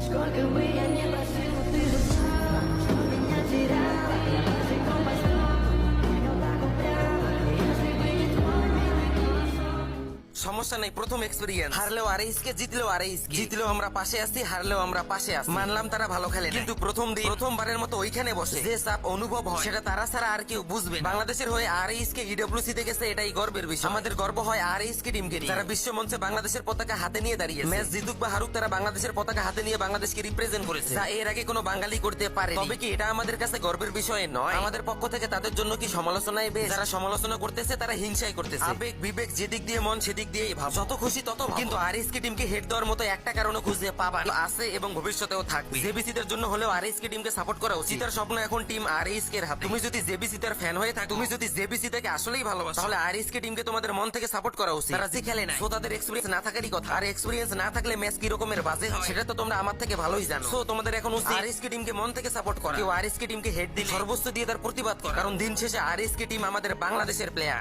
Сколько бы я ни просил, ты же знала, что меня теряла. Я же компостом, я так упрямо. Если бы не твой милый голосок. সমস্যা নাই, প্রথম এক্সপেরিয়েন্স। হারলেও আরএইচকে, জিতলেও আরএইচকে। জিতলেও আমরা পাশে আছি, হারলেও আমরা পাশে আছি। মানলাম তারা ভালো খেলে না, কিন্তু প্রথম দিন প্রথমবারের মতো ওইখানে বসে যে চাপ অনুভব হয় সেটা তারা ছাড়া আর কেউ বুঝবে না। বাংলাদেশের হয়ে আরএইচকে ইডব্লিউসি তে গেছে, এটাই গর্বের বিষয়। আমাদের গর্ব হয় আরএইচকে টিমকে নিয়ে। তারা বিশ্ব মঞ্চে বাংলাদেশের পতাকা হাতে নিয়ে দাঁড়িয়েছে। ম্যাচ জিতুক বা হারুক, তারা বাংলাদেশের পতাকা হাতে নিয়ে বাংলাদেশকে রিপ্রেজেন্ট করেছে, যা এর আগে কোনো বাঙালি করতে পারে। তবে কি এটা আমাদের কাছে গর্বের বিষয় নয়? আমাদের পক্ষ থেকে তাদের জন্য কি সমালোচনায় বেশ? যারা সমালোচনা করতেছে তারা হিংসাই করতেছে। আবেগ বিবেক যেদিক দিয়ে মন সেদিক দিয়েই ভাব, যত খুশি তত ভাব। কিন্তু আরএসকে টিমকে হেড দেওয়ার মতো একটা কারণও খুঁজে পাবা না। আছে এবং ভবিষ্যতেও থাকবে। জেবিসি দের জন্য হলেও আরএসকে টিমকে সাপোর্ট করা উচিত। তার স্বপ্ন এখন টিম আরএসকে এর হাতে। তুমি যদি জেবিসি তার ফ্যান হয়ে থাকো, তুমি যদি জেবিসি থেকে আসলেই ভালোবাসো, তাহলে আরএসকে টিমকে তোমাদের মন থেকে সাপোর্ট করা উচিত। তারা যে খেলে না, সো তাদের এক্সপেরিয়েন্স না থাকারই কথা। আর এক্সপেরিয়েন্স না থাকলে ম্যাচ কি রকমের বাজে হয় সেটা তো তোমরা আমার থেকে ভালোই জানো। সো তোমাদের এখন উচিত আরএসকে টিমকে মন থেকে সাপোর্ট করা। কেউ আরএসকে টিমকে হেড দিলে সর্বোচ্চ দিয়ে তার প্রতিবাদ করা, কারণ দিন শেষে আরএসকে টিম আমাদের বাংলাদেশের প্লেয়ার।